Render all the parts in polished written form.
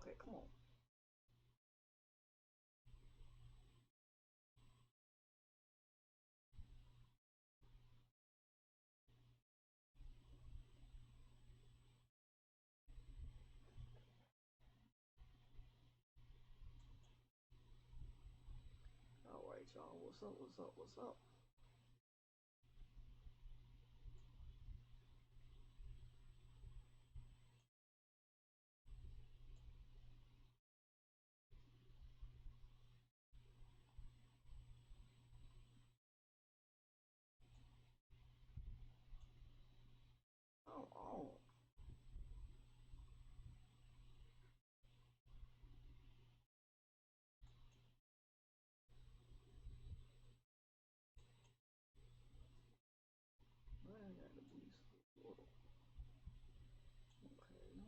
Okay, come on. All right, y'all. What's up? What's up? What's up? Oh, I got to be little. Okay.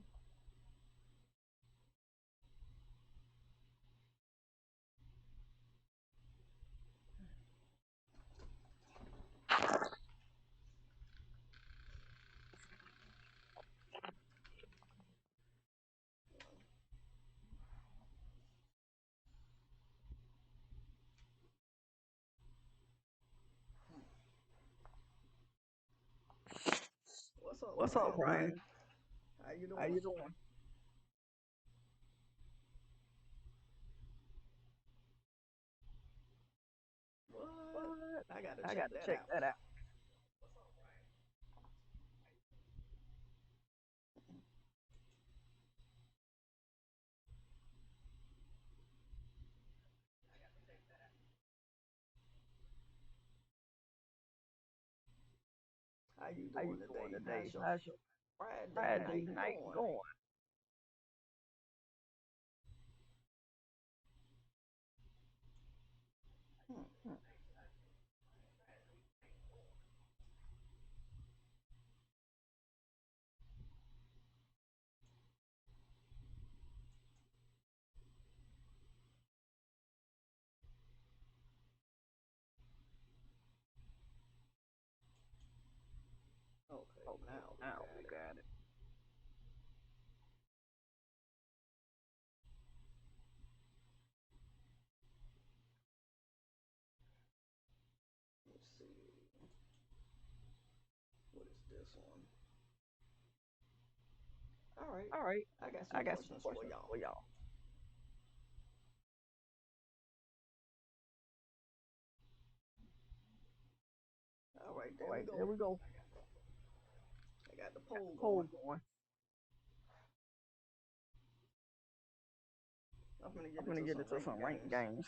What's up, What's up, Brian? Brian? How you How doing? you doing? What? What? I gotta I check got to that check out. that out. How you How doing you doing today? today? How's your How's your Friday Friday night night going? going? Hmm. Hmm. Okay, Okay, now we now we got it. got it. Let's see. What is this one? All right. All right. I got some I got some questions for questions y'all. for y'all. All right, All there we right, go. there we go. I got the Got poll the going. poll going. I'm gonna I'm get gonna into get some into ranked some ranked games. games.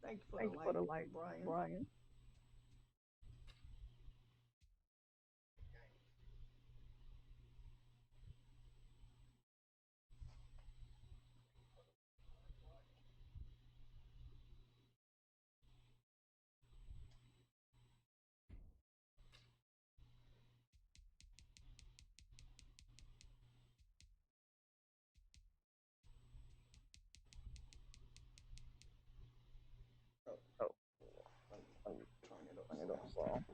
Thank you for the Thank you for like, the like, Brian. Brian. Oh, Oh, let me let me turn it up turn it up some. some.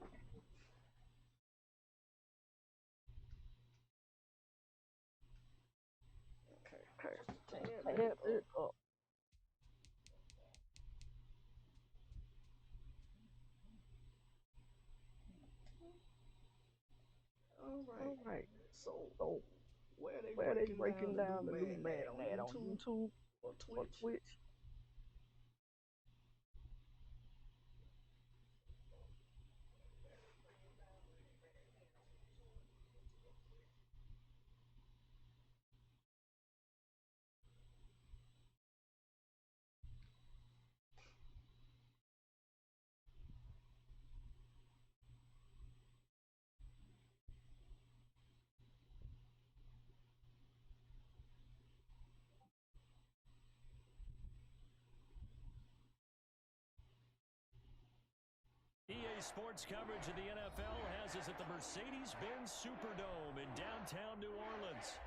Okay, Okay, just a just tad a bit tad up. bit up. All right. All right. So, So, where are they where are they breaking down breaking the new down the new Madden at? On Madden at? On YouTube YouTube or or Twitch? Twitch? EA Sports coverage of the NFL has us at the Mercedes-Benz Superdome in downtown New Orleans.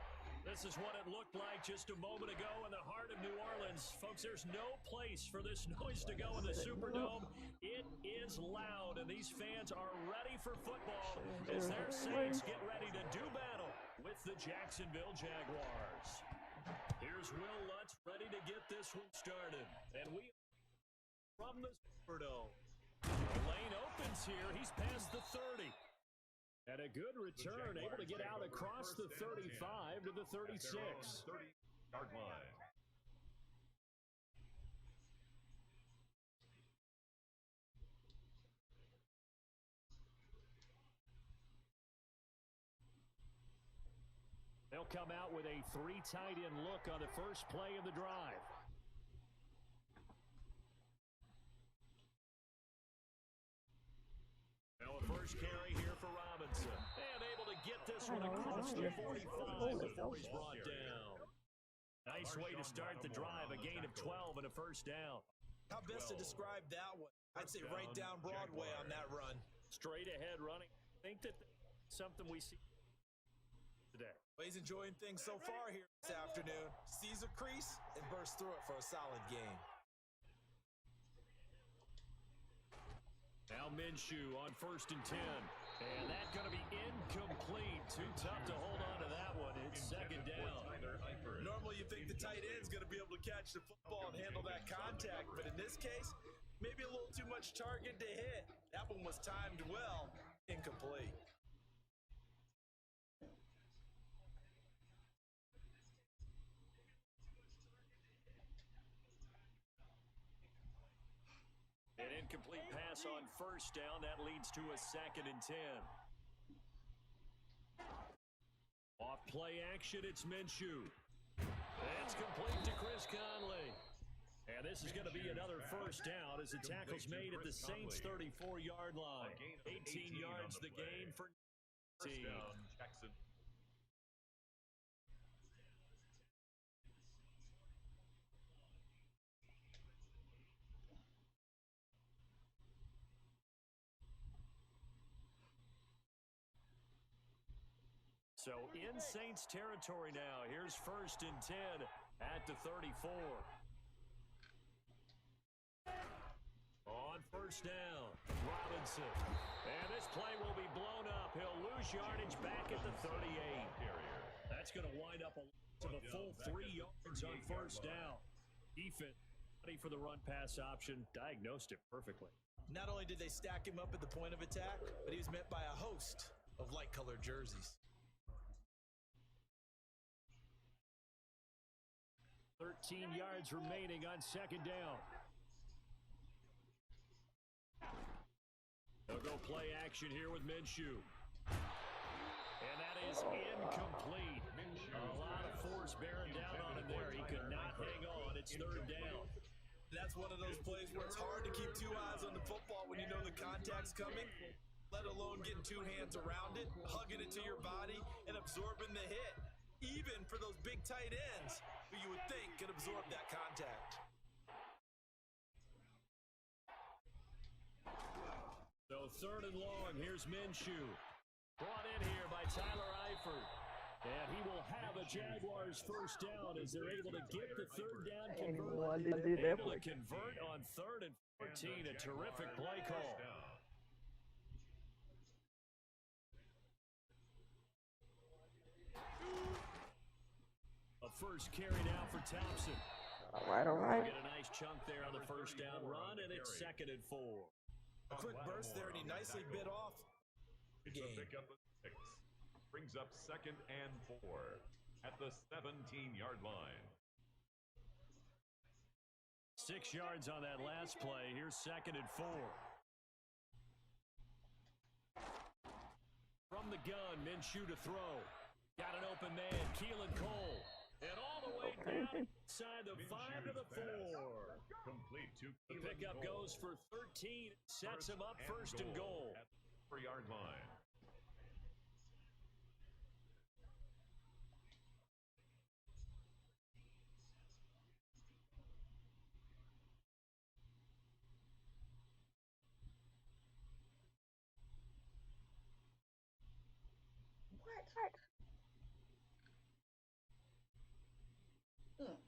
This is what it looked like just a moment ago in the heart of New Orleans. Folks, there's no place for this noise to go in the Setting it up. Superdome. It is loud, and these fans are ready for football as Shares their everywhere. Saints get ready to do battle the Jacksonville Jaguars. Here's Will Lutz ready to get this one started. And we from the Superdome. The lane opens here. He's past the 30. And a good return, able to get out across the 35 to the 36. 30-yard line. They'll come out with a 3 tight end look on the first play of the drive. Now a first carry here for Robinson. And able to get this one across the 45 before he's brought down. Nice way to start the drive, a gain of 12 and a first down. How best to describe that one? I'd say right down Broadway on that run. Straight ahead running. I think that's something we see today. Well, he's enjoying things so far here this afternoon. Sees a crease and bursts through it for a solid gain. Now Minshew on 1st and 10. And that's going to be incomplete. Too tough to hold on to that one. It's 2nd down. Normally you think the tight end's going to be able to catch the football and handle that contact, but in this case, maybe a little too much target to hit. That one was timed well. Incomplete. An incomplete pass on 1st down. That leads to a 2nd and 10. Off play action, it's Minshew. It's complete to Chris Conley. And this is going to be another first down as the tackle's made at the Saints' 34-yard line. 18 yards the gain for First down, Jackson. So in Saints territory now. Here's 1st and 10 at the 34. On 1st down, Robinson. And this play will be blown up. He'll lose yardage back at the 38. That's going to wind up a full 3 yards on 1st down. Defense ready for the run-pass option. Diagnosed it perfectly. Not only did they stack him up at the point of attack, but he was met by a host of light-colored jerseys. 13 yards remaining on 2nd down. They'll go play action here with Minshew. And that is incomplete. A lot of force bearing down on him there. He could not hang on. It's 3rd down. That's one of those plays where it's hard to keep 2 eyes on the football when you know the contact's coming, let alone getting 2 hands around it, hugging it to your body, and absorbing the hit. Even for those big tight ends who you would think could absorb that contact. So 3rd and long, here's Minshew. Brought in here by Tyler Eifert. And he will have a Jaguars first down as they're able to get the 3rd down converted. Able to convert on 3rd and 14. A terrific play call. A first carry now for Thompson. All right. Get a nice chunk there on the first down run, and it's 2nd and 4. A quick burst there, and he nicely bit off. It's a pickup of 6. Brings up 2nd and 4 at the 17-yard line. 6 yards on that last play. Here's 2nd and 4. From the gun, Minshew to throw. Got an open man, Keelan Cole. And all the way down inside the 5 to the 4. Complete to The pickup goes for 13. Sets him up 1st and goal. At the 4-yard line.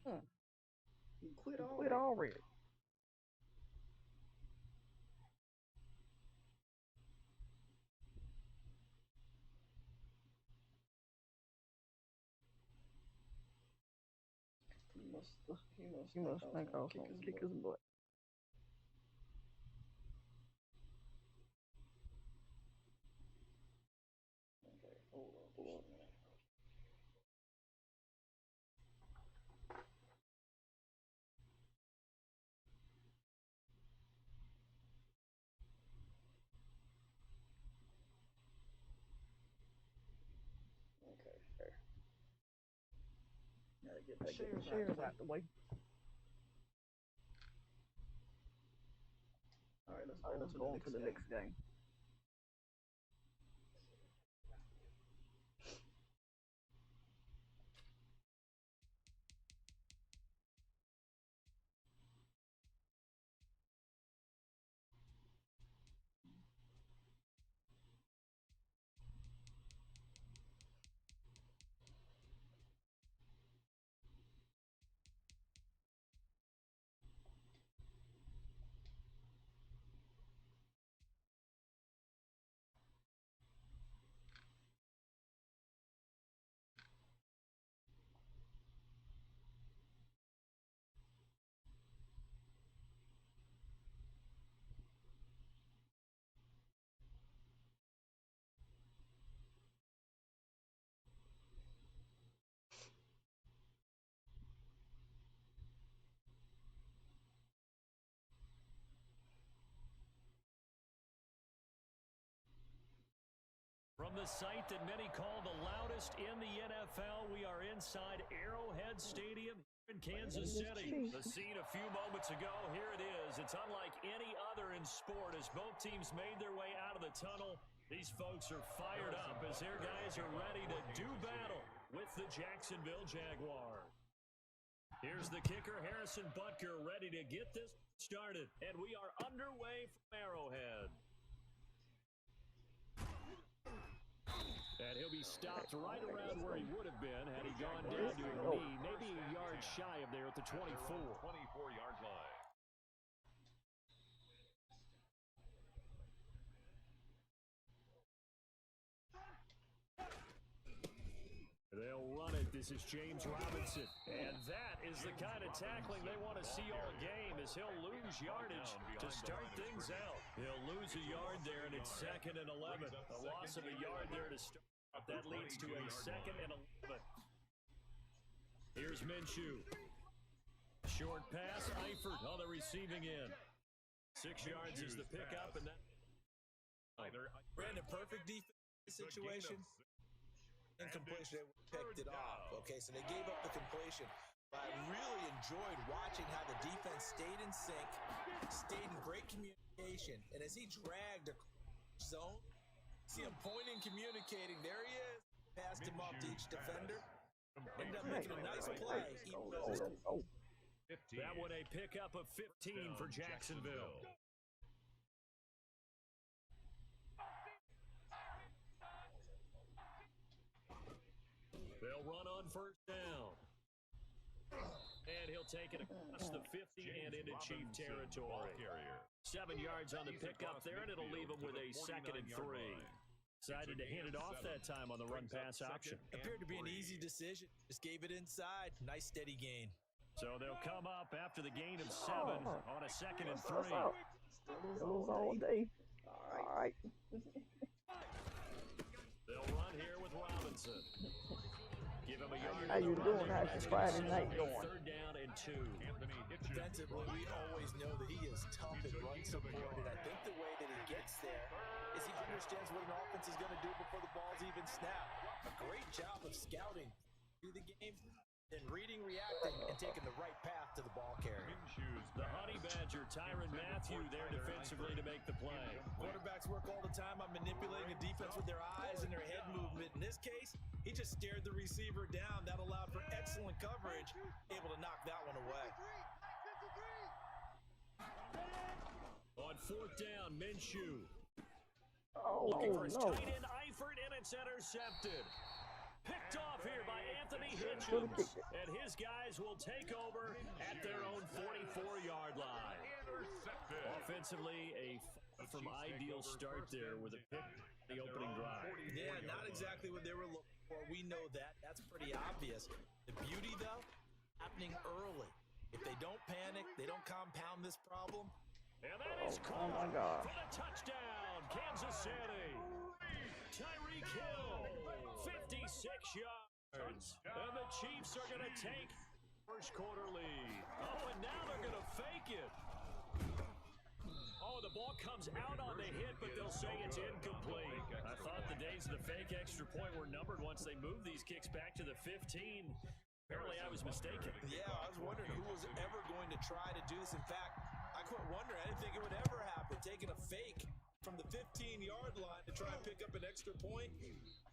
What? You quit already. He must think I was gonna kick his butt. Okay, hold on. Okay. Gotta get the Shares out the way. All right, Let's go on to the next game. From the site that many call the loudest in the NFL, we are inside Arrowhead Stadium in Kansas City. The scene a few moments ago, here it is. It's unlike any other in sport as both teams made their way out of the tunnel. These folks are fired up as their guys are ready to do battle with the Jacksonville Jaguars. Here's the kicker, Harrison Butker, ready to get this started. And we are underway from Arrowhead. And he'll be stopped right around where he would have been had he gone down to a knee, maybe a yard shy of there at the 24. 24-yard line. They'll run it. This is James Robinson. And that is the kind of tackling they want to see all game as he'll lose yardage to start things out. He'll lose a yard there, and it's 2nd and 11. A loss of a yard there to start. That leads to a 2nd and 11. Here's Minshew. Short pass, Eifert on the receiving end. 6 yards is the pickup, and that. Ran a perfect defense situation. Incompletion, they picked it off. Okay, so they gave up the completion. But I really enjoyed watching how the defense stayed in sync, stayed in great communication, and as he dragged a zone, see him pointing, communicating. There he is. Passed him off to each defender. Ended up making a nice play. That one a pickup of 15 for Jacksonville. They'll run on 1st down. And he'll take it across the 50 and into Chief territory. 7 yards on the pickup there, and it'll leave him with a 2nd and 3. Decided to hand it off that time on the run-pass option. Appeared to be an easy decision. Just gave it inside. Nice steady gain. So they'll come up after the gain of 7 on a 2nd and 3. Still all day. All right. They'll run here with Robinson. Give him a yard. How you doing? How's your Friday night going? 3rd down and 2. Defensively, we always know that he is tough and run support, and I think the way that he gets there is he understands what an offense is going to do before the ball's even snapped. A great job of scouting through the game, and reading, reacting, and taking the right path to the ball carrier. The Honey Badger, Tyrann Mathieu, there defensively to make the play. Quarterbacks work all the time on manipulating the defense with their eyes and their head movement. In this case, he just stared the receiver down. That allowed for excellent coverage, able to knock that one away. On 4th down, Minshew. Oh, For his no. tight end, Eifert, and it's intercepted. Picked off here by Anthony Hitchens. And his guys will take over at their own 44-yard line. Offensively, a from ideal start there with a pick the opening drive. Yeah, not exactly what they were looking for. We know that. That's pretty obvious. The beauty, though, happening early. If they don't panic, they don't compound this problem. And that is Oh my caught God. for the touchdown, Kansas City. Tyreek Hill, 56 yards. And the Chiefs are going to take first quarter lead. Oh, and now they're going to fake it. Oh, the ball comes out on the hit, but they'll say it's incomplete. I thought the days of the fake extra point were numbered once they moved these kicks back to the 15. Apparently, I was mistaken. Yeah, I was wondering who was ever going to try to do this. In fact, I quit wondering. I didn't think it would ever happen. Taking a fake from the 15-yard line to try and pick up an extra point,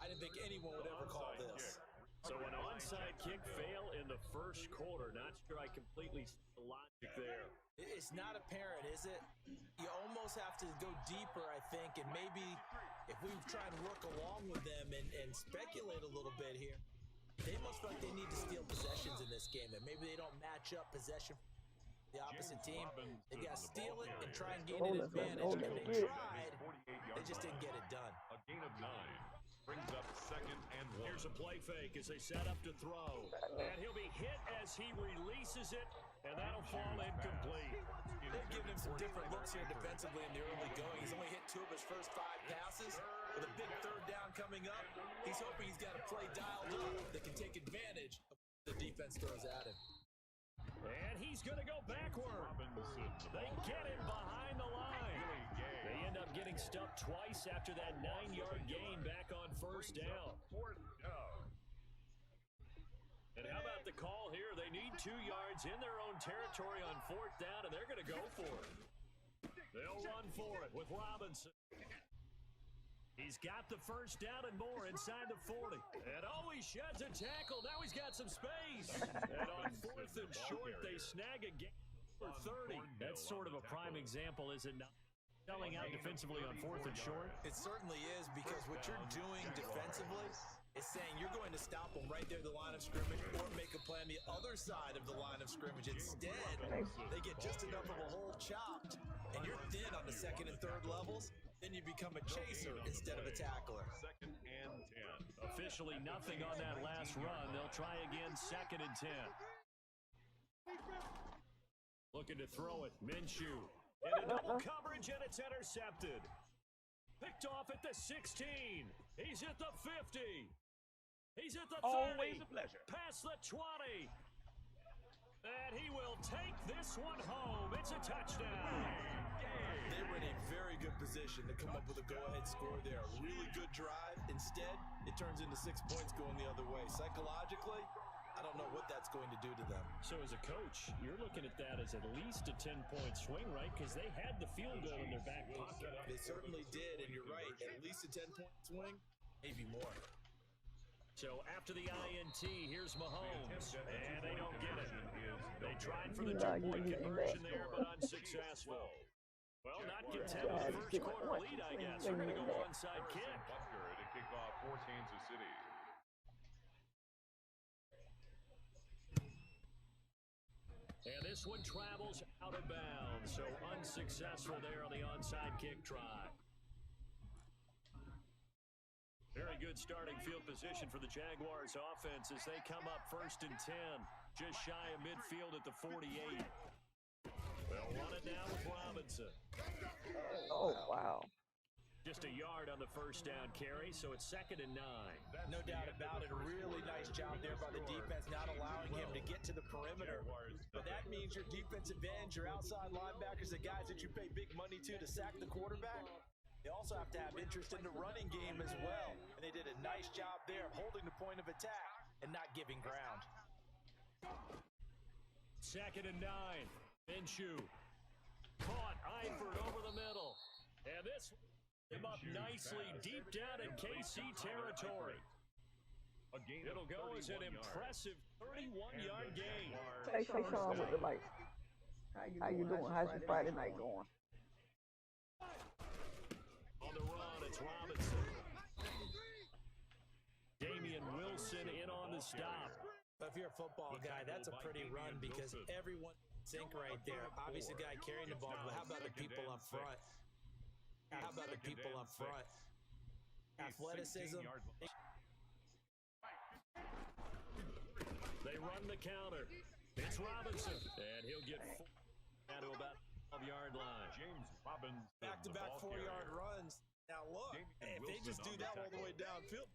I didn't think anyone would ever call this. So an onside kick fail in the first quarter. Not sure I completely see the logic there. It's not apparent, is it? You almost have to go deeper, I think, and maybe if we try and work along with them and speculate a little bit here, they must feel like they need to steal possessions in this game, and maybe they don't match up possession the opposite team. They got to steal it and try and gain an advantage. And they tried, they just didn't get it done. A gain of 9 brings up second and 1. Here's a play fake as they set up to throw. And he'll be hit as he releases it, and that'll fall incomplete. They've given him some different looks here defensively in the early going. He's only hit 2 of his first 5 passes. With a big third down coming up, he's hoping he's got a play dialed up that can take advantage of what the defense throws at him. And he's going to go backward. They get him behind the line. They end up getting stuffed twice after that 9-yard gain back on first down. And how about the call here? They need 2 yards in their own territory on fourth down, and they're going to go for it. They'll run for it with Robinson. He's got the first down and more inside the 40. And he sheds a tackle. Now he's got some space. And on fourth and short, they snag a gain for 30. That's sort of a prime example, is it not? Selling out defensively on fourth and short. It certainly is, because what you're doing defensively is saying you're going to stop them right there at the line of scrimmage or make a play on the other side of the line of scrimmage. Instead, they get just enough of a hole chopped, and you're thin on the second and third levels. Then you become a chaser instead of a tackler. Second and 10. Officially nothing on that last run. They'll try again, second and 10. Looking to throw it. Minshew. Into double coverage, and it's intercepted. Picked off at the 16. He's at the 50. He's at the 30. Always a pleasure. Past the 20. And he will take this one home. It's a touchdown. They were in a very good position to come up with a go-ahead score there. A really good drive. Instead, it turns into 6 points going the other way. Psychologically, I don't know what that's going to do to them. So as a coach, you're looking at that as at least a 10-point swing, right? Because they had the field goal in their back pocket. They certainly did, and you're right. At least a 10-point swing, maybe more. So after the INT, here's Mahomes, and they don't get it. They tried for the 2-point conversion there, but unsuccessful. Well, not content with the first quarter lead, I guess. They're going to go onside kick. Butker to kick off for Kansas City. And this one travels out of bounds, so unsuccessful there on the onside kick try. Very good starting field position for the Jaguars offense as they come up first and 10, just shy of midfield at the 48. They'll run it now with Robinson. Oh, wow. Just a yard on the first down carry, so it's second and 9. No doubt about it. A really nice job there by the defense, not allowing him to get to the perimeter. But that means your defensive ends, your outside linebackers, the guys that you pay big money to sack the quarterback, they also have to have interest in the running game as well. And they did a nice job there of holding the point of attack and not giving ground. Second and 9. Minshew. Caught Eifert over the middle. And this him up nicely deep down in KC territory. It'll go as an impressive 31-yard gain. Hey, say something with the mic. How you doing? How's your Friday night going? On the run, it's Robinson. Damian Wilson in on the stop. But if you're a football guy, that's a pretty run because everyone sink right there. Obviously, the guy carrying the ball, but how about the people up front? How about the people up front? Athleticism. They run the counter. It's Robinson, and he'll get down to about the 12-yard line. James Robinson, Back-to-back 4-yard runs. Now look, if they just do that all the way downfield,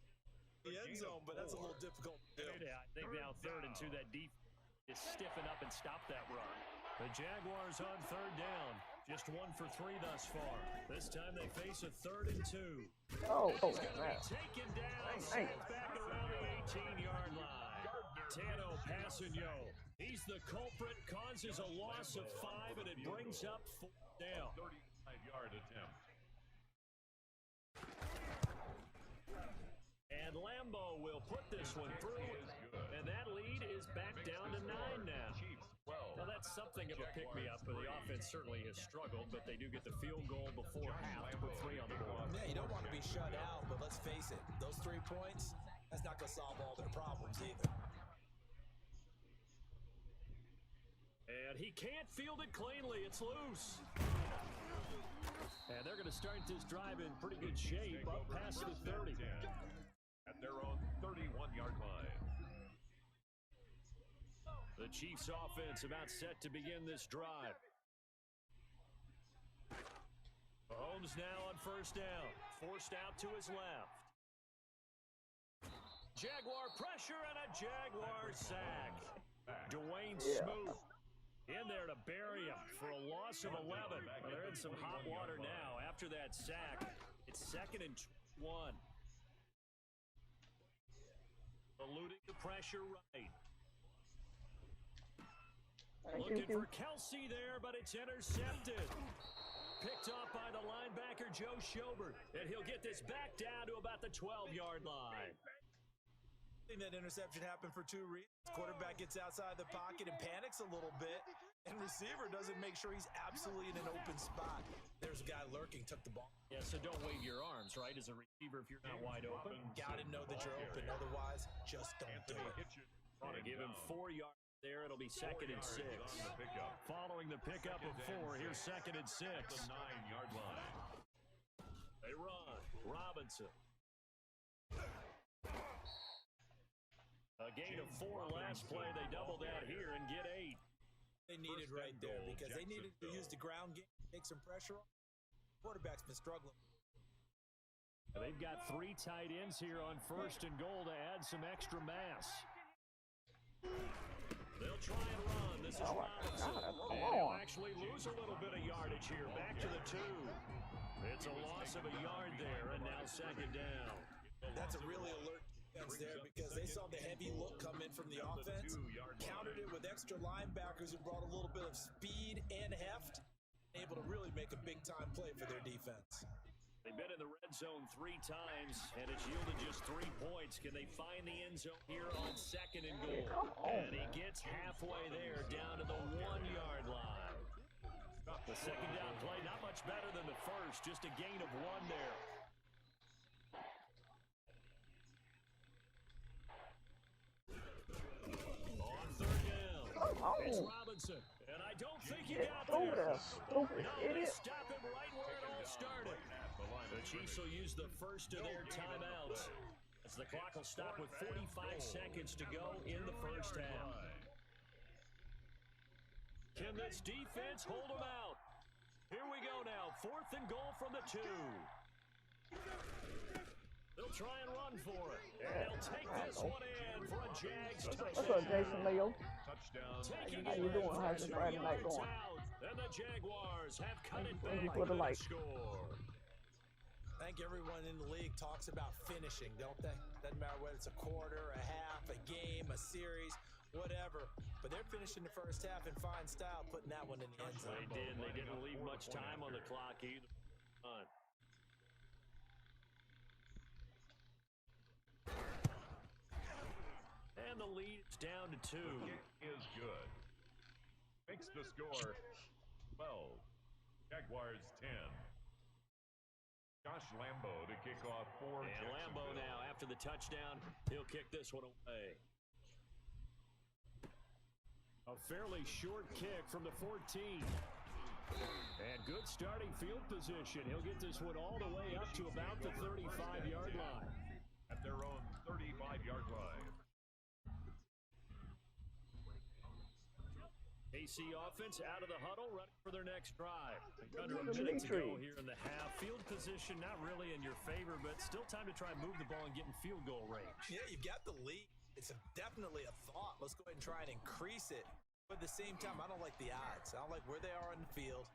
the end zone, but that's a little difficult to do. Yeah, I think now 3rd and 2, that defense is stiffen up and stop that run. The Jaguars on 3rd down. Just 1 for 3 thus far. This time they face a 3rd and 2. Oh, He's going to be taken down, sent back around the 18-yard line. Tano Passanio. He's the culprit, causes a loss of 5, and it brings up 4th down. 35-yard attempt. And Lambeau will put this one through, and that lead is back down to 9 now. Now that's something of a pick-me-up, but the offense certainly has struggled, but they do get the field goal before half to put 3 on the board. Yeah, you don't want to be shut out, but let's face it, those 3 points, that's not going to solve all their problems either. And he can't field it cleanly. It's loose. And they're going to start this drive in pretty good shape up past the 30. At their own 31-yard line. The Chiefs offense about set to begin this drive. Mahomes now on 1st down. Forced out to his left. Jaguar pressure and a Jaguar sack. Dwayne Smoot in there to bury him for a loss of 11. Well, they're in some hot water now after that sack. It's 2nd and 1. Eluding the pressure right. Looking for Kelsey there, but it's intercepted. Picked off by the linebacker, Joe Schobert. And he'll get this back down to about the 12-yard line. I think that interception happened for 2 reasons. Quarterback gets outside the pocket and panics a little bit, and receiver doesn't make sure he's absolutely in an open spot. There's a guy lurking, took the ball. Yeah, so don't wave your arms, right, as a receiver if you're not wide open. Gotta know that you're open, otherwise, just don't do it. Gonna give him 4 yards there. It'll be 2nd and 6. Following the pickup of 4, here's 2nd and 6. The 9-yard line. They run. Robinson. A gain of 4 last play. They double that here and get 8. They needed right there because they needed to use the ground game, take some pressure off. Quarterback's been struggling. They've got 3 tight ends here on 1st and goal to add some extra mass. They'll try and run. This is Robinson. And he'll actually lose a little bit of yardage here. Back to the 2. It's a loss of a yard there, and now 2nd down. That's a really alert defense there because they saw the heavy look come in from the offense, countered it with extra linebackers who brought a little bit of speed and heft, able to really make a big-time play for their defense. They've been in the red zone 3 times, and it's yielded just 3 points. Can they find the end zone here on 2nd and goal? And he gets halfway there, down to the 1-yard line. The 2nd down play, not much better than the first, just a gain of 1 there. On 3rd down, it's Robinson, and I don't think he got there. No, they stop him right where it all started. The Chiefs will use the first of their timeouts as the clock will stop with 45 seconds to go in the first half. Can this defense hold them out? Here we go now. 4th and goal from the 2. They'll try and run for it. And they'll take this one in for a Jags touchdown. What's up, Jason Leo? Taking How you doing? How's your Friday night going? And the Jaguars have cut it Thank you back for the to like. score. I think everyone in the league talks about finishing, don't they? Doesn't matter whether it's a quarter, a half, a game, a series, whatever. But they're finishing the first half in fine style, putting that one in the end zone. They did. They didn't leave much time on the clock either. And the lead is down to 2. The kick is good. Makes the score 12. Jaguars 10. Josh Lambeau to kick off for And Lambeau now, after the touchdown, he'll kick this one away. A fairly short kick from the 14. And good starting field position. He'll get this one all the way up to about the 35-yard line. At their own 35-yard line. KC offense out of the huddle, ready for their next drive. Under a minute to go here in the half. Field position not really in your favor, but still time to try and move the ball and get in field goal range. Yeah, you've got the lead. It's definitely a thought. Let's go ahead and try and increase it. But at the same time, I don't like the odds. I don't like where they are on the field.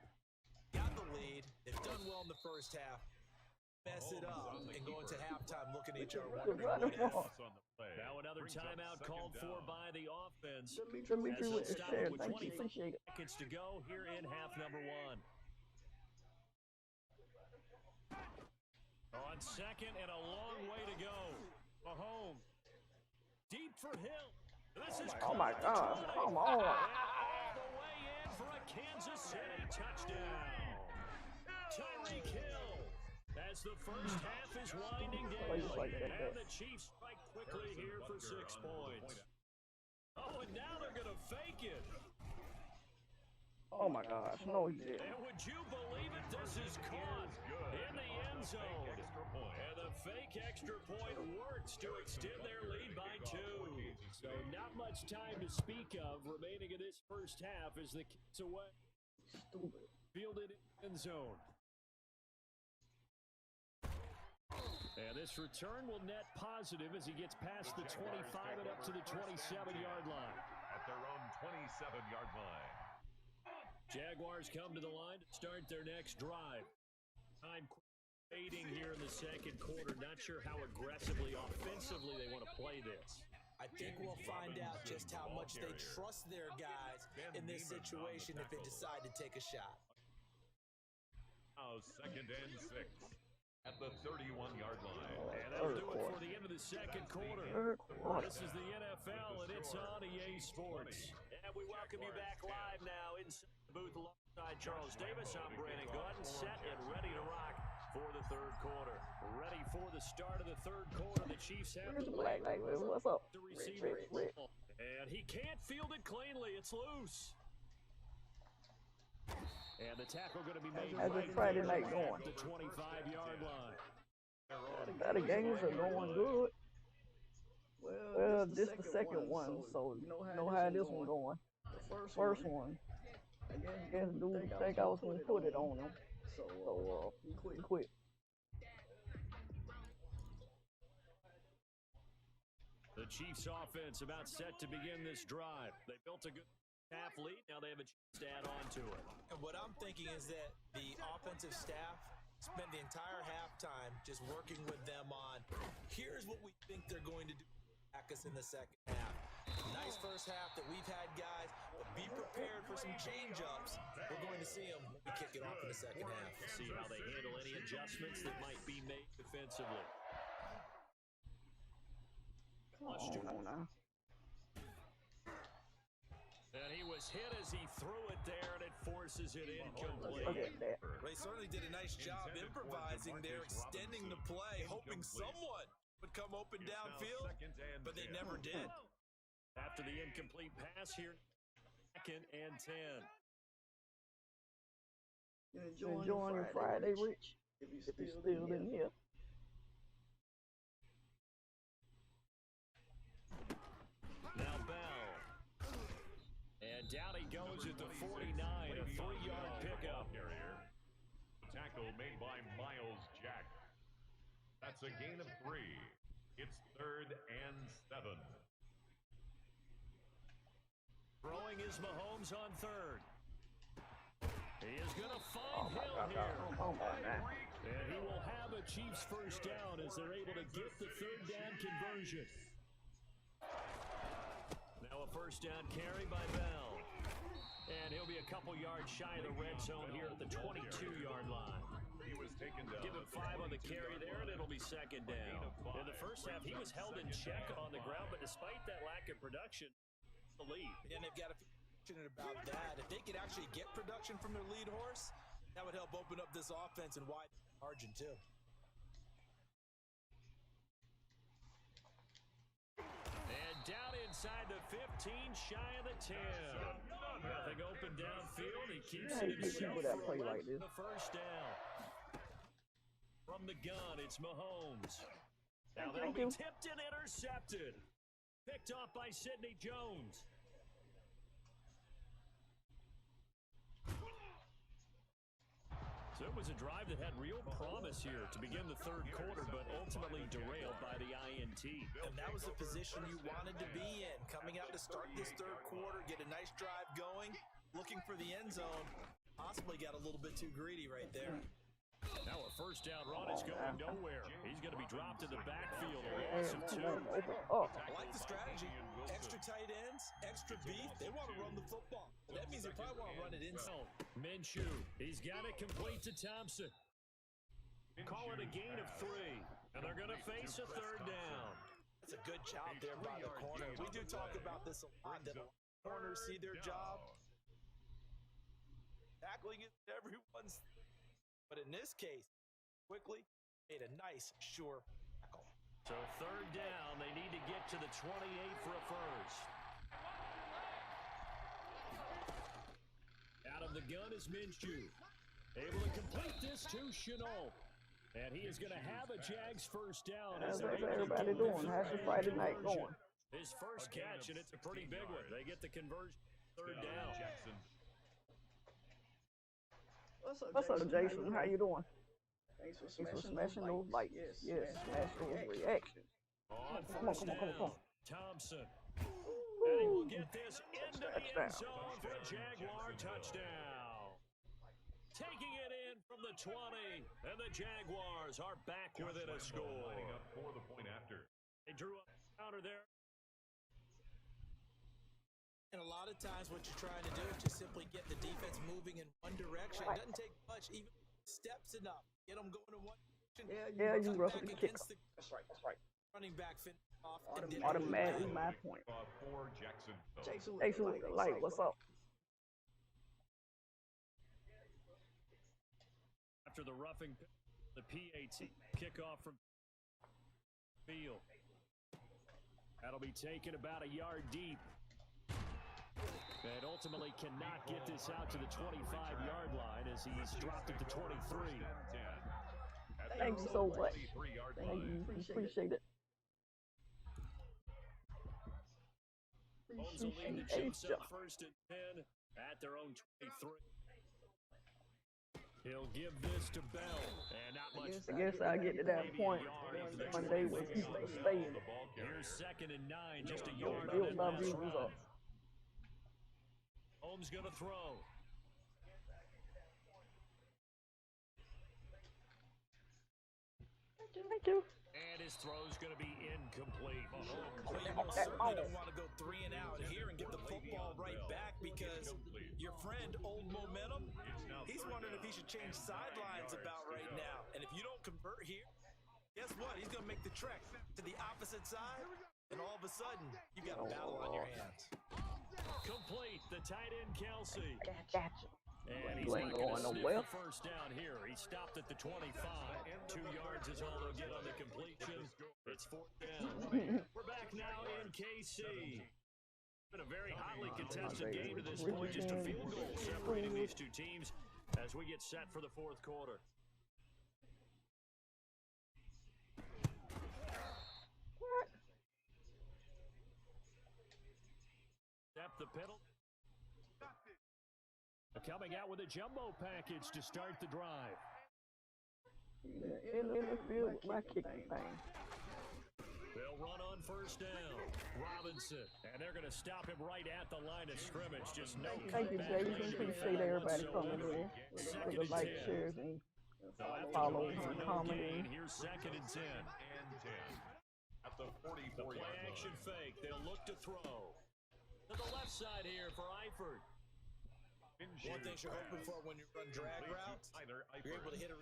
Got the lead. They've done well in the first half. Mess it up and go into halftime looking at each other. Now another timeout called for by the offense. Dimitri with the share. Thank you. Appreciate it. Seconds to go here in half number 1. On second and a long way to go. Mahomes. Deep for Hill. This is oh my God. Come on. all the way in for a Kansas City touchdown. Tyreek Hill. As the first half is winding down, and the Chiefs strike quickly here for 6 points. Oh, and now they're going to fake it. Oh my gosh. No, he didn't. And would you believe it? This is caught in the end zone. And the fake extra point works to extend their lead by 2. So not much time to speak of remaining in this first half as the Kicks away. Stupid. Fielded in end zone. And this return will net positive as he gets past the 25 and up to the 27-yard line. At their own 27-yard line. Jaguars come to the line to start their next drive. Time fading here in the second quarter. Not sure how aggressively, offensively they want to play this. I think we'll find out just how much they trust their guys in this situation if they decide to take a shot. Now second and 6 at the 31-yard line. And that'll do it for the end of the second quarter. This is the NFL, and it's on EA Sports. And we welcome you back live now inside the booth alongside Charles Davis. I'm Brandon Gordon, set and ready to rock for the third quarter. Ready for the start of the third quarter. The Chiefs have the Black language. What's up? the receiver. And he can't field it cleanly. It's loose. And the tackle going to be made How's right the Friday there night at going? the 25-yard line. The games are going good. Well, this the second one, so you know how this one going. The first one, I guess dude think I was gonna put it on him, so he quit. The Chiefs offense about set to begin this drive. They built a good half lead. Now they have a chance to add on to it. And what I'm thinking is that the offensive staff spent the entire halftime just working with them on, here's what we think they're going to do back us in the second half. Nice first half that we've had, guys, but be prepared for some change-ups. We're going to see them when we kick it off in the second half. See how they handle any adjustments that might be made defensively. Come on now. And he was hit as he threw it there, and it forces it incomplete. Look at that. They certainly did a nice job improvising there, extending the play, hoping someone would come open downfield, but they never did. After the incomplete pass here, second and 10. You enjoying your Friday, Rich? If you're still in here. Now Bell. And down he goes at the 49, a 3-yard pickup. Tackle made by Miles Jack. That's a gain of 3. It's 3rd and 7. Throwing is Mahomes on 3rd. He is going to find Hill here. Come on now. And he will have a Chiefs first down as they're able to get the 3rd down conversion. Now a first down carry by Bell. And he'll be a couple yards shy of the red zone here at the 22-yard line. He was taken down. Give him 5 on the carry there, and it'll be second down. In the first half, he was held in check on the ground, but despite that lack of production, the lead. And they've got to be fortunate about that. If they could actually get production from their lead horse, that would help open up this offense and widen the margin too. And down inside the 15, shy of the 10. Nothing open downfield. He keeps it himself that play like this. the first down. From the gun, it's Mahomes. Now that'll be tipped and intercepted. Picked off by Sidney Jones. So it was a drive that had real promise here to begin the third quarter, but ultimately derailed by the INT. And that was the position you wanted to be in. Coming out to start this third quarter, get a nice drive going, looking for the end zone. Possibly got a little bit too greedy right there. Now a first down run is going nowhere. He's going to be dropped in the backfield. A loss of 2. I like the strategy. Extra tight ends, extra beef. They want to run the football. That means they probably want to run it inside. Minshew, he's got it complete to Thompson. Call it a gain of 3, and they're going to face a third down. That's a good job there by the corner. We do talk about this a lot, that corners see their job. Tackling is everyone's. But in this case, quickly made a nice, sure tackle. So third down, they need to get to the 28 for a first. Out of the gun is Minshew. Able to complete this to Chenault. And he is going to have a Jags first down. How's everybody doing? How's your Friday night going? His first catch, and it's a pretty big one. They get the conversion. Third down. What's up, Jason? How you doing? Thanks for smashing those likes. Yes, smash those reactions. Come on. Thompson. And he will get this into the end zone for a Jaguar touchdown. Taking it in from the 20, and the Jaguars are back within a score. Lining up for the point after. They drew a counter there. And a lot of times what you're trying to do is just simply get the defense moving in one direction. It doesn't take much, even steps enough. Get them going in one direction. Yeah, you roughly the kicker. That's right. Running back finish off. Automatically my point. For Jackson. Jason, like, what's up? After the roughing, the PAT kickoff from field. That'll be taken about a yard deep. And ultimately cannot get this out to the 25-yard line as he's dropped it to 23. Thank you so much. Thank you. Appreciate it. Holmes will lead the Chiefs up first and 10 at their own 23. He'll give this to Bell. And not much. I guess I'll get to that point one day when people are staying. Here's second and 9, just a yard Build on my this views run. up. Holmes going to throw. Thank you. And his throw's going to be incomplete. Cleveland certainly don't want to go 3 and out here and get the football right back because your friend, Old Momentum, he's wondering if he should change sidelines about right now. And if you don't convert here, guess what? He's going to make the trek to the opposite side, and all of a sudden, you got a battle on your hands. Complete, the tight end Kelsey. Gotcha. And he's not going to sniff the first down here. He stopped at the 25. 2 yards is all he'll get on the completion. It's fourth down. We're back now in KC. Been a very hotly contested game to this point. Just a field goal separating these two teams as we get set for the fourth quarter. Step the penalty. Coming out with a jumbo package to start the drive. In the field with my kicking thing. They'll run on first down. Robinson. And they're going to stop him right at the line of scrimmage. Just no Thank you, Jason. Appreciate everybody coming in. With the like, shares, and follows and commenting. Here's second and 10. At the 44-yard line. Play action fake. They'll look to throw. To the left side here for Eifert. One thing you're hoping for when you run drag routes, you're able to hit a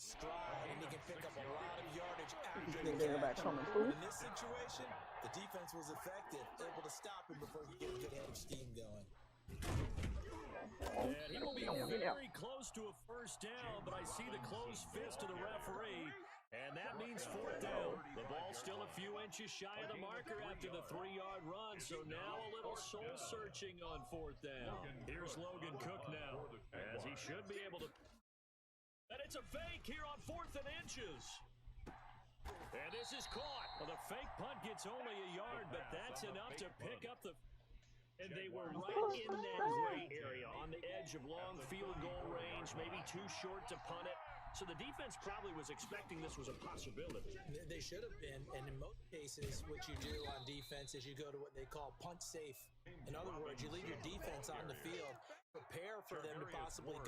stride and you can pick up a lot of yardage after the catch. In this situation, the defense was effective, able to stop him before he could get a good head of steam going. And he will be very close to a first down, but I see the closed fist of the referee, and that means fourth down. The ball's still a few inches shy of the marker after the 3-yard run, so now a little soul-searching on fourth down. Here's Logan Cook now, as he should be able to. And it's a fake here on 4th and inches. And this is caught. Well, the fake punt gets only a yard, but that's enough to pick up the. And they were right in that gray area on the edge edge of long field goal range, maybe too short to punt it. So the defense probably was expecting this was a possibility. They should have been, and in most cases, what you do on defense is you go to what they call punt safe. In other words, you leave your defense on the field, prepare for them to possibly go